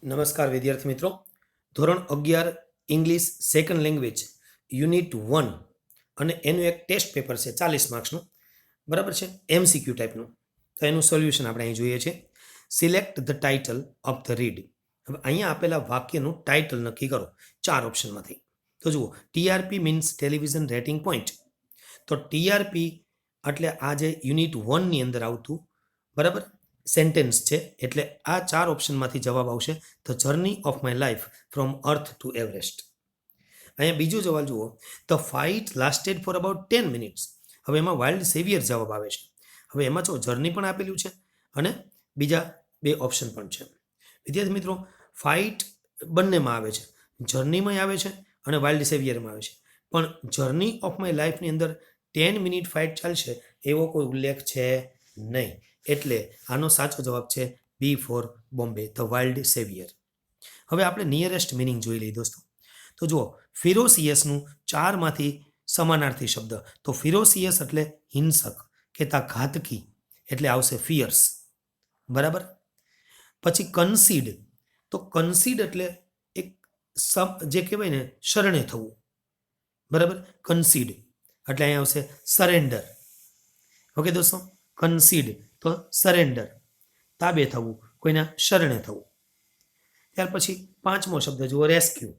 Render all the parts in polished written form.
નમસ્કાર વિદ્યાર્થી મિત્રો. ધોરણ 11 ઇંગ્લિશ સેકન્ડ લેંગ્વેજ યુનિટ 1 અને એનું એક ટેસ્ટ પેપર છે 40 માર્ક્સનું, બરાબર છે, MCQ ટાઈપનું. તો એનું સોલ્યુશન આપણે અહીં જોઈએ છે. Select the title of the read. હવે અહીંયા આપેલા વાક્યનું ટાઇટલ નક્કી કરો 4 ઓપ્શનમાંથી. તો જુઓ, TRP means television rating point. તો TRP એટલે આ જે યુનિટ 1 ની અંદર આવતું, બરાબર, સેન્ટેન્સ છે. એટલે આ 4 ઓપ્શનમાંથી જવાબ આવશે the journey of my life from earth to Everest. અહીંયા બીજો જવાબ જુઓ, the fight lasted for about 10 minutes. હવે એમાં વાઇલ્ડ સેવિયર જવાબ આવે છે. હવે એમાં જો જર્ની પણ આપેલું છે અને બીજા 2 ઓપ્શન પણ છે. વિદ્યાર્થી મિત્રો, ફાઇટ બંનેમાં આવે છે, જર્નીમાં આવે છે અને વાઇલ્ડ સેવિયરમાં આવે છે. પણ જર્ની ઓફ માય લાઈફની અંદર 10 મિનિટ ફાઇટ ચાલશે એવો કોઈ ઉલ્લેખ છે નહીં. એટલે આનો સાચો જવાબ છે B for Bombay, the wild saviour. હવે આપણે નિયરેસ્ટ મિનિંગ જોઈ લઈએ દોસ્તો. તો જુઓ, ફિરોસિયસનું 4માંથી સમાનાર્થી શબ્દ. તો ફિરોસિયસ એટલે હિંસક, કહેતા ઘાતકી, એટલે આવશે ફિયર્સ, બરાબર. પછી કન્સીડ. તો કન્સીડ એટલે એક જે કહેવાય ને, શરણે થવું, બરાબર. કન્સીડ એટલે અહીંયા આવશે સરેન્ડર. ઓકે દોસ્તો, કન્સીડ તો સરેન્ડર, તાબે થવું, કોઈના શરણે થવું. ત્યાર પછી 5મો શબ્દ જુઓ, રેસ્ક્યુ.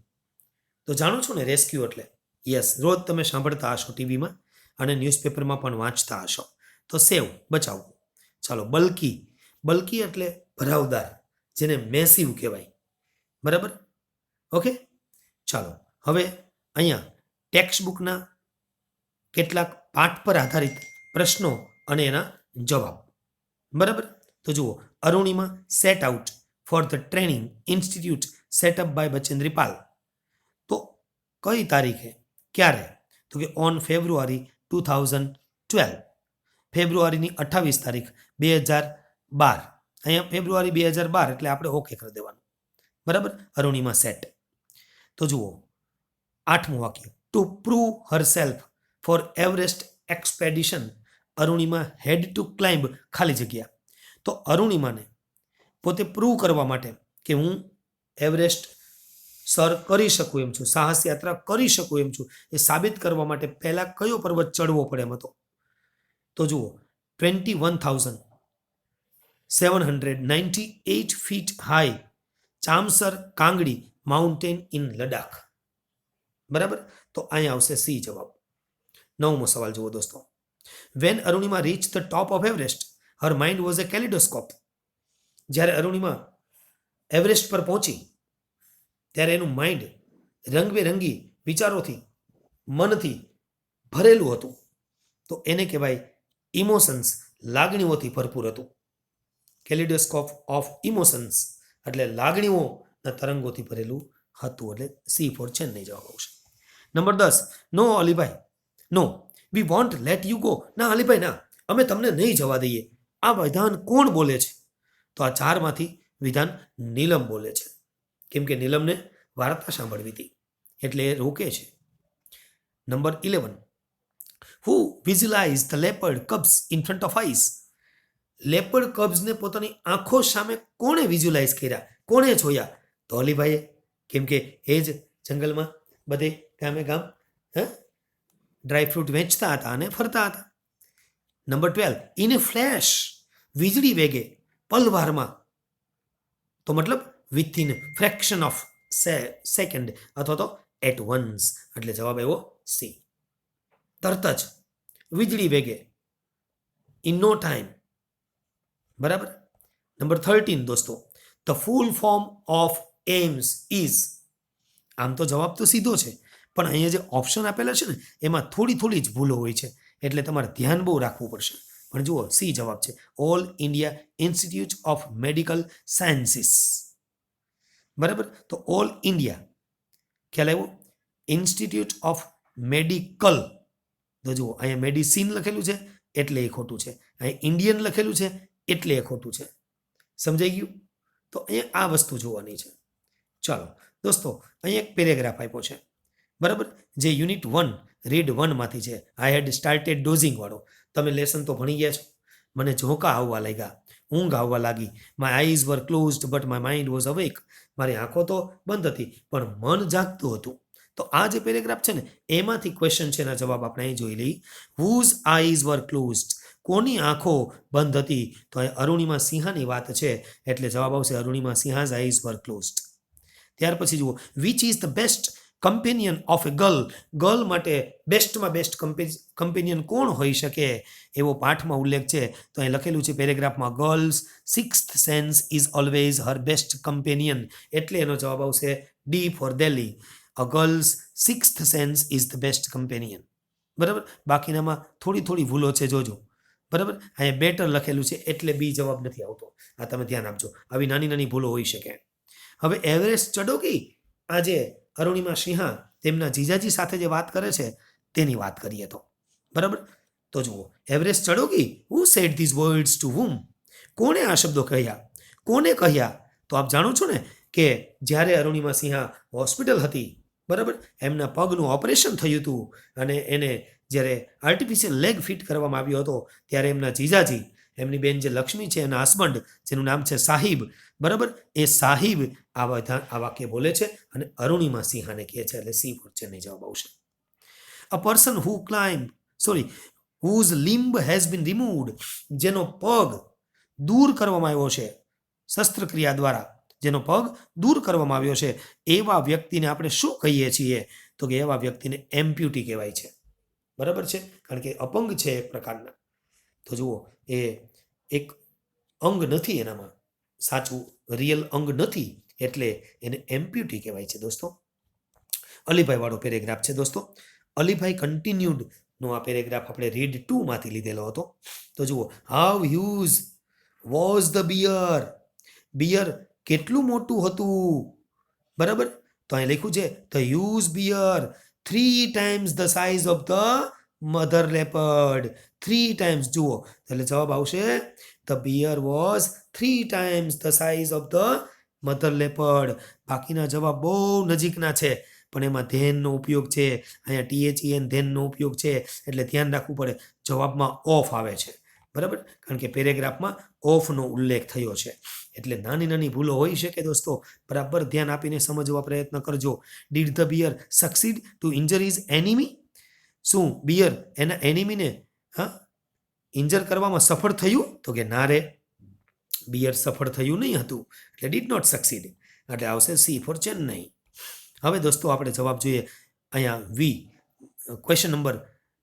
તો જાણો છો ને રેસ્ક્યુ એટલે? યસ, રોજ તમે સાંભળતા હશો ટીવીમાં અને ન્યૂઝપેપરમાં પણ વાંચતા હશો. તો સેવ, બચાવવું. ચાલો, બલ્કી. બલ્કી એટલે ભરાવદાર, જેને મેસિવ કહેવાય, બરાબર. ઓકે, ચાલો હવે અહીંયા ટેક્સ્ટ બુકના કેટલાક પાઠ પર આધારિત પ્રશ્નો અને એના જવાબ, બરાબર. તો જુઓ, Arunima set out for the training institute setup by Bachendri Pal. તો કઈ તારીખે, ક્યારે? તો કે ઓન ફેબ્રુઆરી 2012. ફેબ્રુઆરીની 28 તારીખ 2012. અહીંયા ફેબ્રુઆરી 2012 એટલે આપણે ઓકે કરી દેવાનું, બરાબર. અરુણિમા સેટ. તો જુઓ, 8મું વાક્ય, to prove herself for Everest expedition Arunima had to climb ખાલી જગ્યા. તો અરુણિમાને પોતે પ્રૂવ કરવા માટે કે હું એવરેસ્ટ સર કરી શકું એમ છું, સાહસ યાત્રા કરી શકું એમ છું, એ સાબિત કરવા માટે પહેલા કયો પર્વત ચડવો પડે એમ હતો? તો જુઓ, 21,798 feet high Chamser Kangri mountain in Ladakh, બરાબર. તો અહીંયા આવશે સી જવાબ. 9મો સવાલ જુઓ દોસ્તો, when Arunima reach the top of Everest her mind was a kaleidoscope. જ્યારે અરુણિમા એવરેસ્ટ પર પહોંચી ત્યારે એનું માઇન્ડ રંગબેરંગી વિચારોથી, મનથી ભરેલું હતું. તો એને કહેવાય ઇમોશન્સ, લાગણીઓથી ભરપૂર હતું. કેલિડોસ્કોપ ઓફ ઇમોશન્સ એટલે લાગણીઓના તરંગોથી ભરેલું હતું. એટલે સી ફોર ચેન્નઈ જવાબ આવશે. Number 10, no Alibhai, no we won't let you go. ના અલીભાઈ ના, અમે તમને નહીં જવા દઈએ. આ વિધાન કોણ બોલે છે? તો આ 4માંથી વિધાન નીલમ બોલે છે, કેમ કે નીલમને વાર્તા સાંભળવી હતી એટલે એ રોકે છે. Number 11, who visualize the leopard cubs in front of eyes. Leopard કબ્સને પોતાની આંખો સામે કોણે વિઝ્યુલાઇઝ કર્યા, કોણે જોયા? તો અલીભાઈએ, કેમ કે એ જ જંગલમાં બધે ગામે ગામ ડ્રાયફ્રૂટ વેચતા હતા અને ફરતા હતા. નંબર 12, ઇન એ ફ્લેશ, વીજળી વેગે, પલવારમાં. તો મતલબ વિથિન ફ્રેક્શન ઓફ સેકન્ડ અથવા તો એટ વન્સ. એટલે જવાબ આવ્યો સી, તરત જ, વીજળી વેગે, ઇન નો ટાઈમ, બરાબર. નંબર 13 દોસ્તો, the full form of AIIMS is. આમ તો જવાબ તો સીધો છે, પણ અહીંયા જે ઓપ્શન આપેલા છે ને એમાં થોડી જ ભૂલો હોય છે, એટલે તમારે ધ્યાન બહુ રાખવું પડશે. પણ જુઓ, સી જવાબ છે, all India institute of medical sciences, બરાબર. તો ઓલ ઇન્ડિયા ખ્યાલ આવ્યો, ઇન્સ્ટિટ્યૂટ ઓફ મેડિકલ. તો જુઓ, અહીંયા મેડિસિન લખેલું છે એટલે એ ખોટું છે, અહીંયા ઇન્ડિયન લખેલું છે એટલે એ ખોટું છે. સમજાઈ ગયું? તો અહીંયા આ વસ્તુ જોવાની છે. ચાલો દોસ્તો, અહીંયા એક પેરેગ્રાફ આપ્યો છે, બરાબર, જે યુનિટ 1 રીડ 1માંથી છે. આઈ હેડ સ્ટાર્ટેડ ડોઝિંગ વાળો. તમે લેસન તો ભણી ગયા છો, મને ઝોંકા આવવા લાગ્યા. ઊંઘ આવવા લાગી. My eyes were closed but my mind was awake. મારી આંખો તો બંધ હતી પણ મન જાગતું હતું. તો આ જે પેરેગ્રાફ છે ને એમાંથી ક્વેશ્ચન છે એના જવાબ આપણે અહીં જોઈ લઈએ. હુઝ આઈઝ વર ક્લોઝડ, કોની આંખો બંધ હતી? તો અહીં અરુણિમા સિંહાની વાત છે એટલે જવાબ આવશે અરુણિમા સિંહાઝ આઈઝ વર ક્લોઝડ. ત્યાર પછી જુઓ, which is the best companion of A girl. Girl માટે બેસ્ટમાં બેસ્ટ કમ્પેનિયન કોણ હોઈ શકે એવો પાઠમાં ઉલ્લેખ છે. તો અહીં લખેલું છે પેરેગ્રાફમાં, girl's sixth sense is always her best companion. એટલે એનો જવાબ આવશે D for Delhi. A girl's sixth sense is the best companion. બરાબર, બાકીનામાં થોડી થોડી ભૂલો છે, જોજો. બરાબર, અહીંયા બેટર લખેલું છે એટલે બી જવાબ નથી આવતો. આ તમે ધ્યાન આપજો, આવી નાની નાની ભૂલો હોઈ શકે. હવે એવરેસ્ટ ચડોગી, આજે અરુણિમા સિંહા તેમના જીજાજી સાથે જે વાત કરે છે તેની વાત કરીએ તો. બરાબર, તો જુઓ, એવરેસ્ટ ચડોગી, who said these words to whom. કોણે આ શબ્દો કહ્યા? કોને કહ્યા? તો આપ જાણો છો ને કે જ્યારે અરુણિમા સિંહા હોસ્પિટલ હતી, બરાબર, એમના પગનું ઓપરેશન થયું હતું અને એને જ્યારે આર્ટિફિશિયલ લેગ ફિટ કરવામાં આવ્યો હતો ત્યારે એમના જીજાજી, એમની બેન જે લક્ષ્મી છે એના હસબન્ડ જેનું નામ છે સાહિબ, બરાબર, એ સાહિબ આ વાક્ય બોલે છે અને અરુણિમા સિંહાને કહે છે. એટલે સી ફોર ચેન્નઈ જવાબ આવશે. A person whose limb has been removed, જેનો પગ દૂર કરવામાં આવ્યો છે શસ્ત્રક્રિયા દ્વારા, જેનો પગ દૂર કરવામાં આવ્યો છે એવા વ્યક્તિને આપણે શું કહીએ છીએ? તો કે એવા વ્યક્તિને એમ્પ્યુટી કહેવાય છે. બરાબર છે, કારણ કે અપંગ છે એક પ્રકારના. તો જુઓ, એ એક અંગ નથી, એનામાં સાચું રિયલ અંગ નથી એટલે એને એમ્પ્યુટી કહેવાય છે દોસ્તો. અલીભાઈ વાળો પેરેગ્રાફ છે દોસ્તો. અલીભાઈ કન્ટિન્યુડ નો આ પેરેગ્રાફ આપણે રીડ 2 માંથી લીધેલો હતો. તો જુઓ, how huge was the bear. Bear કેટલું મોટું હતું? બરાબર, તો અહીં લખ્યું છે the huge bear 3 times the size of the mother leopard. 3 times, જુઓ, એટલે જવાબ આવશે the bear was 3 times the size of the mother leopard. બાકીના જવાબ બહુ નજીકના છે પણ એમાં ધેનનો ઉપયોગ છે. અહીંયા THEN ધેનનો ઉપયોગ છે એટલે ધ્યાન રાખવું પડે. જવાબમાં ઓફ આવે છે. બરાબર, કારણ કે પેરેગ્રાફમાં ઓફનો ઉલ્લેખ થયો છે એટલે નાની નાની ભૂલો હોઈ શકે દોસ્તો. બરાબર ધ્યાન આપીને સમજવા પ્રયત્ન કરજો. Did the bear succeed to injure his enemy. શું બિયર એના એનિમીને ઇન્જર કરવામાં સફળ થયું? તો કે ના રે, બિયર સફળ થયું નહીં હતું એટલે ડીડ નોટ સક્સીડ. એટલે આવશે સી ફોર ચેન્નઈ. હવે દોસ્તો આપણે જવાબ જોઈએ. અહીંયા question number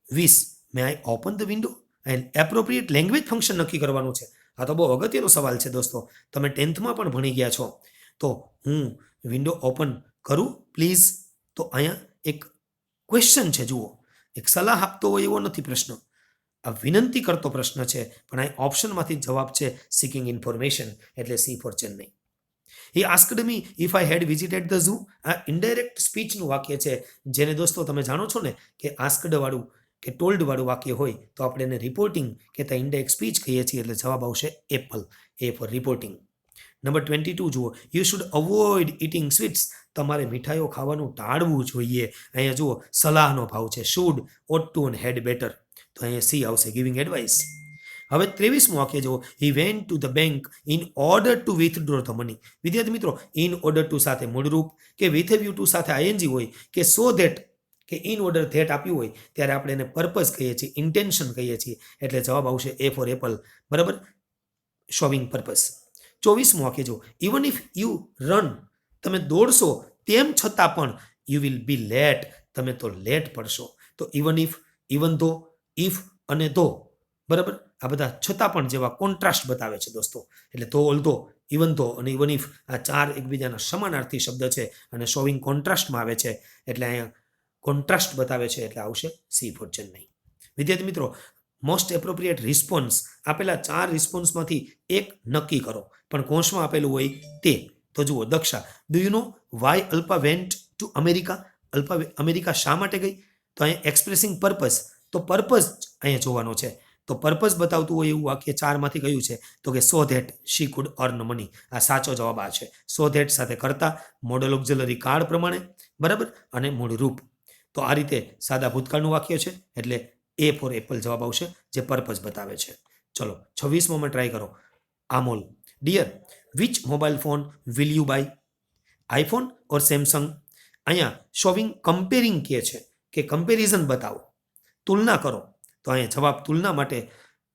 20, May I open the window? And appropriate language function નક્કી કરવાનું છે. આ તો બહુ અગત્યનો સવાલ છે દોસ્તો. તમે 10th માં પણ ભણી ગયા છો. તો હું વિન્ડો ઓપન કરું પ્લીઝ? તો અહીંયા એક ક્વેશ્ચન છે, જુઓ, એક સલાહ આપતો હોય એવો નથી પ્રશ્ન, આ વિનંતી કરતો પ્રશ્ન છે. પણ આ ઓપ્શનમાંથી જવાબ છે સિકિંગ ઇન્ફોર્મેશન એટલે C for Chennai. He asked me if I had visited the zoo. આ ઇનડાયરેક્ટ સ્પીચનું વાક્ય છે જેને દોસ્તો તમે જાણો છો ને કે આસ્કડ વાળું કે ટોલ્ડ વાળું વાક્ય હોય તો આપણે એને રિપોર્ટિંગ કે ઇનડાયરેક્ટ સ્પીચ કહીએ છીએ એટલે જવાબ આવશે એપલ, એ ફોર રિપોર્ટિંગ. નંબર 22 જુઓ, you should avoid eating sweets. તમારે મીઠાઈઓ ખાવાનું ટાળવું જોઈએ. અહીંયા જુઓ, સલાહનો ભાવ છે. શુડ, ઓટ ટુ અને હેડ બેટર. તો અહીંયા સી આવશે, ગિવિંગ એડવાઇસ. હવે 23મું વાક્ય જુઓ, he went to the bank in order to withdraw the money. વિદ્યાર્થી મિત્રો, ઇન ઓર્ડર ટુ સાથે મૂળરૂપ કે વિથ વ્યૂ ટુ સાથે આઈએનજી હોય કે સો ધેટ કે ઇન ઓર્ડર ધેટ આપ્યું હોય ત્યારે આપણે એને પર્પઝ કહીએ છીએ, ઇન્ટેન્શન કહીએ છીએ એટલે જવાબ આવશે એ ફોર એપલ. બરાબર, શોવિંગ પર્પઝ. 24મું વાક્ય જો, ઇવન ઇફ યુ રન, તમે દોડશો તેમ છતાં પણ યુ વિલ બી લેટ, તમે તો લેટ પડશો. તો ઇવન ઇફ, ઇવન ધો, ઇફ અને ધો, બરાબર, આ બધા છતાં પણ જેવા કોન્ટ્રાસ્ટ બતાવે છે દોસ્તો. એટલે ધો, ઓલ્ધો, ઇવન ધો અને ઇવન ઇફ આ ચાર એકબીજાના સમાનાર્થી શબ્દ છે અને શોવિંગ કોન્ટ્રાસ્ટમાં આવે છે એટલે અહીંયા કોન્ટ્રાસ્ટ બતાવે છે એટલે આવશે સી ફોર ચેન્નઈ. વિદ્યાર્થી મિત્રો, મોસ્ટ એપ્રોપ્રિએટ રિસ્પોન્સ, આપેલા 4 રિસ્પોન્સમાંથી એક નક્કી કરો પણ કોષમાં આપેલું હોય તે. તો જુઓ, Daksha, do you know why Alpa went to America? Alpa America શા માટે ગઈ? તો અહીંયા એક્સપ્રેસિંગ પર્પઝ, તો પર્પઝ અહીંયા જોવાનો છે. તો પર્પઝ બતાવતું હોય એવું વાક્ય 4 માંથી કયું છે? તો કે so that she could earn money. આ સાચો જવાબ આ છે. સો ધેટ સાથે કરતા મોડલ ઓક્ઝિલરી કાર્ડ પ્રમાણે, બરાબર, અને મૂળ રૂપ. તો આ રીતે સાદા ભૂતકાળનું વાક્ય છે એટલે એ ફોર એપલ જવાબ આવશે જે પર્પઝ બતાવે છે. ચલો 26મોમાં ટ્રાય કરો. Amol. Dear, which mobile phone will you buy? IPhone or Samsung? અહીંયા શોવિંગ કમ્પેરિંગ કહે છે કે કમ્પેરિઝન બતાવો, તુલના કરો. તો અહીંયા જવાબ તુલના માટે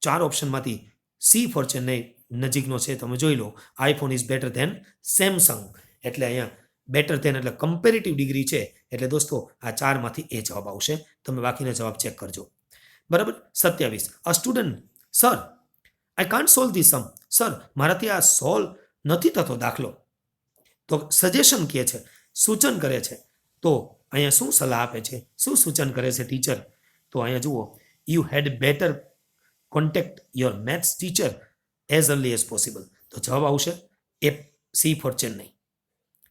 4 ઓપ્શનમાંથી સી ફોર ચેન્નઈ નજીકનો છે. તમે જોઈ લો, iPhone is better than Samsung. એટલે અહીંયા બેટર ધેન એટલે કમ્પેરેટિવ ડિગ્રી છે. એટલે દોસ્તો આ 4માંથી એ જવાબ આવશે. તમે બાકીના જવાબ ચેક કરજો. બરાબર. 27. A student, sir I can't solve this sum. Sir મારાથી આ સોલ્વ નથી થતો દાખલો. તો સજેશન કહે છે, સૂચન કરે છે. તો અહીંયા શું સલાહ આપે છે, શું સૂચન કરે છે ટીચર? તો અહીંયા જુઓ, you had better contact your maths teacher as early as possible. તો જવાબ આવશે એ C for Chennai.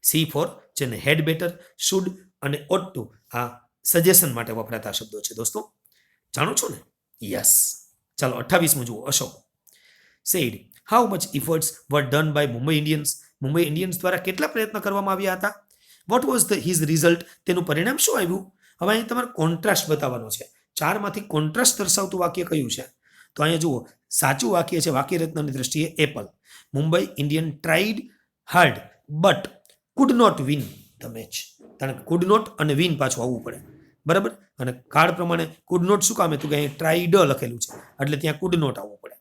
C for Chennai. Had better, should અને ઓટ ટુ આ સજેશન માટે વપરાતા શબ્દો છે દોસ્તો. જાણો છો ને? યસ. ચાલો 28મું જુઓ. Ashok said how much efforts were done by Mumbai Indians. Mumbai Indians દ્વારા કેટલા પ્રયત્ન કરવામાં આવ્યા હતા? What was the his result? તેનું પરિણામ શું આવ્યું? હવે અહીં તમારે કોન્ટ્રાસ્ટ બતાવવાનો છે. 4માંથી કોન્ટ્રાસ્ટ દર્શાવતું વાક્ય કયું છે? તો અહીંયા જુઓ, સાચું વાક્ય છે વાક્ય રચનાની દ્રષ્ટિએ apple. Mumbai Indian tried hard but could not win the match. કારણ કે કુડ નોટ અને વિન પાછું આવવું પડે. બરાબર. અને કાર્ડ પ્રમાણે કુડ નોટ શું કામ હતું કે અહીં ટ્રાઈડ લખેલું છે એટલે ત્યાં કુડ નોટ આવવું પડે.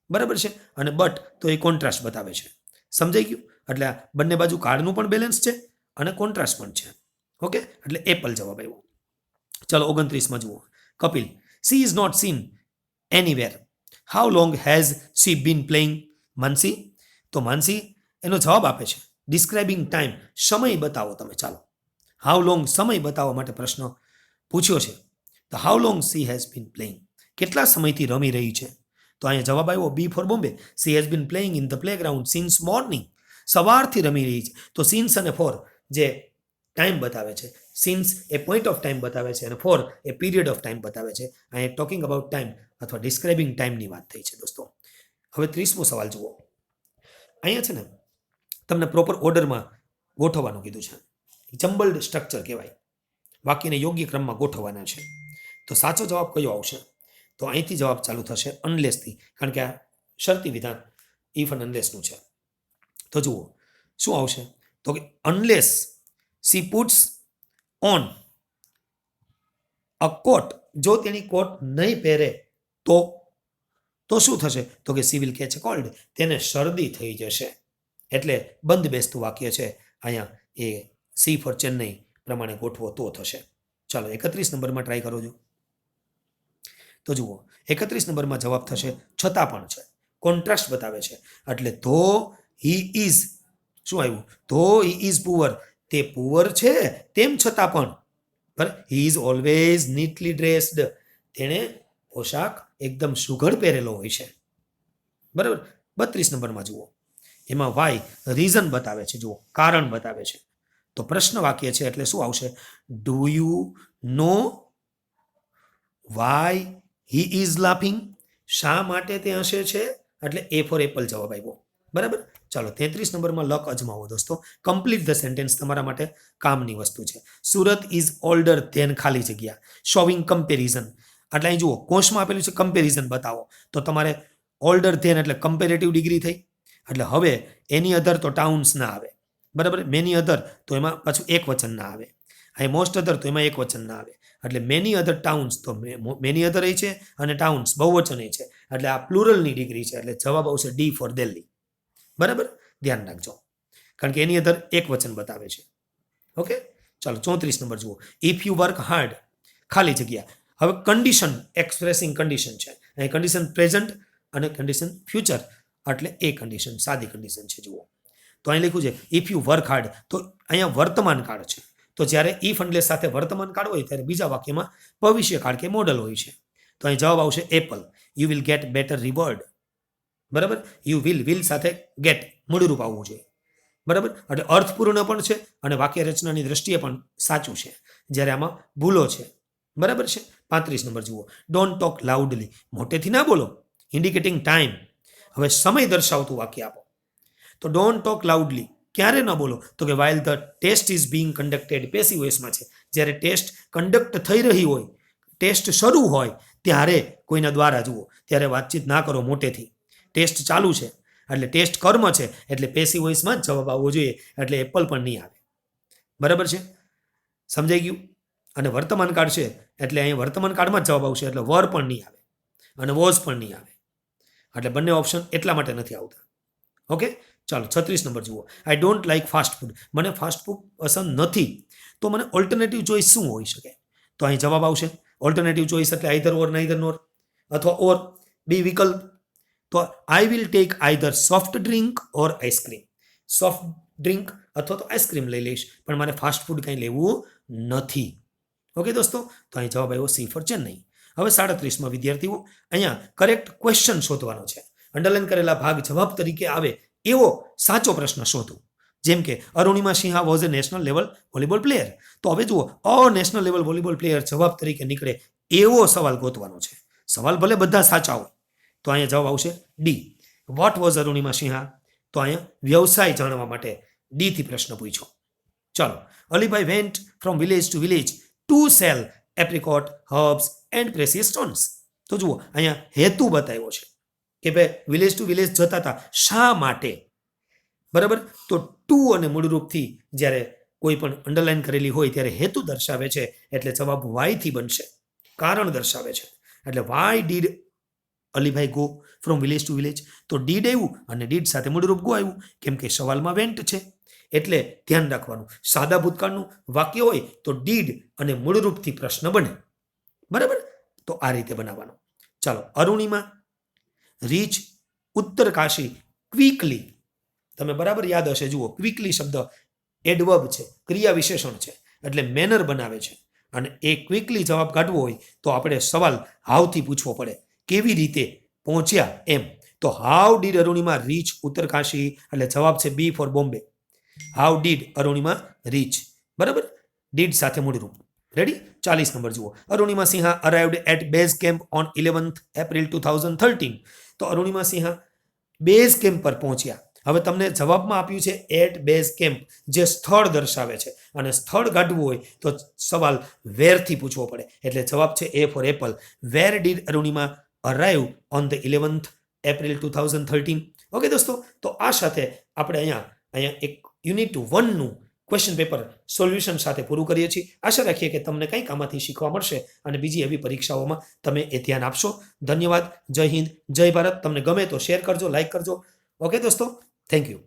બરાબર છે. અને બટ તો એ કોન્ટ્રાસ્ટ બતાવે છે. સમજાઈ ગયું? એટલે આ બંને બાજુ કાર્ડનું પણ બેલેન્સ છે અને કોન્ટ્રાસ્ટ પણ છે. ઓકે. એટલે એપલ જવાબ આવ્યો. ચલો 29માં જુઓ. Kapil she is not seen anywhere. How long has she been playing? Mansi. તો માનસી એનો જવાબ આપે છે ડિસ્ક્રાઇબિંગ ટાઈમ. સમય બતાવો તમે. ચાલો, હાઉ લોંગ સમય બતાવવા માટે પ્રશ્ન પૂછ્યો છે. તો how long she has been playing, કેટલા સમયથી રમી રહી છે? તો અહીંયા જવાબ આવ્યો B for Bombay. She has been playing in the playground since morning. સવારથી રમી રહી છે. તો સિન્સ અને ફોર જે ટાઈમ બતાવે છે, since a point of time બતાવે છે અને for a period of time બતાવે છે. અહીંયા ટોકિંગ અબાઉટ ટાઈમ અથવા ડિસ્ક્રાઇબિંગ ટાઈમની વાત થઈ છે દોસ્તો. હવે 30મો સવાલ જુઓ. અહીંયા છે ને તમને પ્રોપર ઓર્ડરમાં ગોઠવવાનું કીધું છે. જમ્બલ્ડ સ્ટ્રક્ચર કહેવાય. વાક્યને યોગ્ય ક્રમમાં ગોઠવવાના છે. તો સાચો જવાબ કયો આવશે? તો અહીંથી જવાબ ચાલુ થશે અનલેસથી, કારણ કે આ શરતી વિધાન ઇફ અને અનલેસનું છે. તો જુઓ શું આવશે. તો કે unless she puts on a coat. જો તેની કોટ નહીં પહેરે તો શું થશે? તો કે she will catch a cold. તેને શરદી થઈ જશે. એટલે બંધ બેસતું વાક્ય છે. અહીંયા એ સી ફોર ચેન્નઈ પ્રમાણે ગોઠવો તો થશે. ચાલો 31 નંબરમાં ટ્રાય કરો છો. તો જુઓ 31 નંબરમાં જવાબ થશે છતાં પણ છે. કોન્ટ્રાસ્ટ બતાવે છે. એટલે ધો હી ઇઝ શું આવ્યું? Though he is poor. તે પુઅર છે તેમ છતાં પણ. બરાબર. He is always neatly dressed. તેણે પોશાક એકદમ સુઘડ પહેરેલો હોય છે. બરાબર. 32 નંબરમાં જુઓ. એમાં વાય રીઝન બતાવે છે. જુઓ, કારણ બતાવે છે. તો પ્રશ્ન વાક્ય છે એટલે શું આવશે? Do you know Y he is laughing. શા માટે તે હસે છે? એટલે એ ફોર એપલ જવાબ આવ્યો. બરાબર. ચાલો 33 નંબરમાં લક અજમાવો દોસ્તો. કમ્પ્લીટ ધ સેન્ટેન્સ તમારા માટે કામની વસ્તુ છે. સુરત ઇઝ ઓલ્ડર ધેન ખાલી જગ્યા. Showing comparison. એટલે અહીં જુઓ કોષમાં આપેલું છે કમ્પેરિઝન બતાવો. તો તમારે ઓલ્ડર ધેન એટલે કમ્પેરેટિવ ડિગ્રી થઈ. એટલે હવે એની અધર તો ટાઉન્સ ના આવે. બરાબર. મેની અધર તો એમાં પાછું એક વચન ના આવે. અહીં મોસ્ટ અધર તો એમાં એક વચન ના આવે. એટલે મેની અધર ટાઉન્સ તો મેની અધર એ છે અને ટાઉન્સ બહુવચન એ છે. એટલે આ પ્લુરલની ડિગ્રી છે. એટલે જવાબ આવશે ડી ફોર દિલ્હી. બરાબર. ધ્યાન રાખજો, કારણ કે એની અધર એક વચન બતાવે છે. ઓકે. ચાલો 34 નંબર જુઓ. ઇફ યુ વર્ક હાર્ડ ખાલી જગ્યા. હવે કન્ડિશન એક્સપ્રેસિંગ કન્ડિશન છે. અહીં કન્ડિશન પ્રેઝન્ટ અને કન્ડિશન ફ્યુચર. એટલે એ કન્ડિશન સાદી કન્ડિશન છે. જુઓ તો અહીં લખ્યું છે ઇફ યુ વર્ક હાર્ડ. તો અહીંયા વર્તમાન કાળ છે. તો જ્યારે ઇફ અનલેસ સાથે વર્તમાન કાળ હોય ત્યારે બીજા વાક્યમાં ભવિષ્ય કાળ કે મોડલ હોય છે. તો અહીં જવાબ આવશે apple. You will get better reward. બરાબર. યુ વિલ સાથે ગેટ મૂળરૂપ આવવું જોઈએ. બરાબર. એટલે અર્થપૂર્ણ પણ છે અને વાક્ય રચનાની દ્રષ્ટિએ પણ સાચું છે, જ્યારે આમાં ભૂલો છે. બરાબર છે. 35 નંબર જુઓ. Don't talk loudly. મોટેથી ના બોલો. Indicating time. હવે સમય દર્શાવતું વાક્ય આપો. તો ડોન્ટ ટોક લાઉડલી. ક્યારે ન બોલો? તો કે while the test is being conducted. Passive વોઇસમાં છે. જ્યારે ટેસ્ટ કન્ડક્ટ થઈ રહી હોય, ટેસ્ટ શરૂ હોય ત્યારે કોઈના દ્વારા જુઓ ત્યારે વાતચીત ના કરો મોટેથી. ટેસ્ટ ચાલુ છે એટલે ટેસ્ટ કર્મ છે એટલે પેસિવ વોઇસમાં જ જવાબ આવવો જોઈએ, એટલે એપલ પણ નહીં આવે. બરાબર છે, સમજાઈ ગયું. અને વર્તમાન કાળ છે એટલે અહીંયા વર્તમાન કાળમાં જ જવાબ આવશે, એટલે વર પણ નહીં આવે અને વોઝ પણ નહીં આવે. એટલે બંને ઓપ્શન એટલા માટે નથી આવતા. ઓકે, ચાલો 36 નંબર જુઓ. I don't like fast food. મને ફાસ્ટ ફૂડ પસંદ નથી, તો મને ઓલ્ટરનેટિવ ચોઇસ શું હોઈ શકે? તો અહીં જવાબ આવશે ઓલ્ટરનેટિવ ચોઇસ એટલે આઈધર ઓર, નાઈધર નોર, અથવા ઓર, બી વિકલ્પ. તો I will take either soft drink or ice cream. Soft drink અથવા તો આઈસ્ક્રીમ લઈ લઈશ, પણ મારે ફાસ્ટ ફૂડ કંઈ લેવું નથી. ઓકે દોસ્તો, તો અહીં જવાબ આવ્યો સી ફોર ચેન્નઈ. હવે 37માં વિદ્યાર્થીઓ અહીંયા કરેક્ટ ક્વેશ્ચન શોધવાનો છે. અંડરલાઈન કરેલા ભાગ જવાબ તરીકે આવે એવો સાચો પ્રશ્ન શોધો. જેમ કે Arunima Sinha was A national level volleyball player. તો હવે જુઓ, નેશનલ લેવલ વોલીબોલ પ્લેયર જવાબ તરીકે નીકળે એવો સવાલ ગોતવાનો છે. સવાલ ભલે બધા સાચા હોય, તો અહીંયા જવાબ આવશે D. What was Arunima Sinha? તો અહીંયા વ્યવસાય જાણવા માટે ડી થી પ્રશ્ન પૂછ્યો. ચાલો, Alibhai went from village to village to sell apricot, herbs and precious stones. તો જુઓ, અહીંયા હેતુ બતાવ્યો છે કે ભાઈ વિલેજ ટુ વિલેજ જતા હતા, શા માટે? બરાબર, તો ટુ અને મૂળરૂપથી જ્યારે કોઈ પણ અંડરલાઈન કરેલી હોય ત્યારે હેતુ દર્શાવે છે, એટલે જવાબ વાય થી બનશે, કારણ દર્શાવે છે. એટલે why did Alibhai go from village to village? તો ડીડ આવ્યું અને ડીડ સાથે મૂળરૂપ ગો આવ્યું, કેમ કે સવાલમાં વેન્ટ છે. એટલે ધ્યાન રાખવાનું, સાદા ભૂતકાળનું વાક્ય હોય તો ડીડ અને મૂળરૂપથી પ્રશ્ન બને. બરાબર, તો આ રીતે બનાવવાનો. ચાલો, અરુણિમા રીચ ઉત્તરકાશી ક્વિકલી. તમે બરાબર યાદ હશે, જુઓ ક્વિકલી શબ્દ એડવર્બ છે, ક્રિયા વિશેષણ છે, એટલે મેનર બનાવે છે. અને એ ક્વિકલી જવાબ કાઢવો હોય તો આપણે સવાલ હાવથી પૂછવો પડે, કેવી રીતે પહોંચ્યા એમ. તો how did Arunima reach Uttarkashi? એટલે જવાબ છે B for Bombay. How did Arunima reach? બરાબર, ડીડ સાથે મૂળરૂપ. રેડી? 40 નંબર જુઓ. Arunima Sinha arrived at base camp on 11th April 2013. તો અરુણિમા સિંહા બેઝ કેમ્પ પર પહોંચ્યા. હવે તમને જવાબમાં આપ્યું છે એટ બેઝ કેમ્પ, જે સ્થળ દર્શાવે છે, અને સ્થળ કાઢવું હોય તો સવાલ વેરથી પૂછવો પડે, એટલે જવાબ છે A for apple. Where did Arunima arrive on the 11th April 2013? Okay દોસ્તો, તો આ સાથે આપણે અહીંયા એક યુનિટ 1નું ક્વેશ્ચન પેપર સોલ્યુશન સાથે પૂરું કરીએ છીએ. આશા રાખીએ કે તમને કંઈક આમાંથી શીખવા મળશે અને બીજી એવી પરીક્ષાઓમાં તમે એ ધ્યાન આપશો. ધન્યવાદ. જય હિન્દ, જય ભારત. તમને ગમે તો શેર કરજો, લાઈક કરજો. ઓકે દોસ્તો, થેન્ક યુ.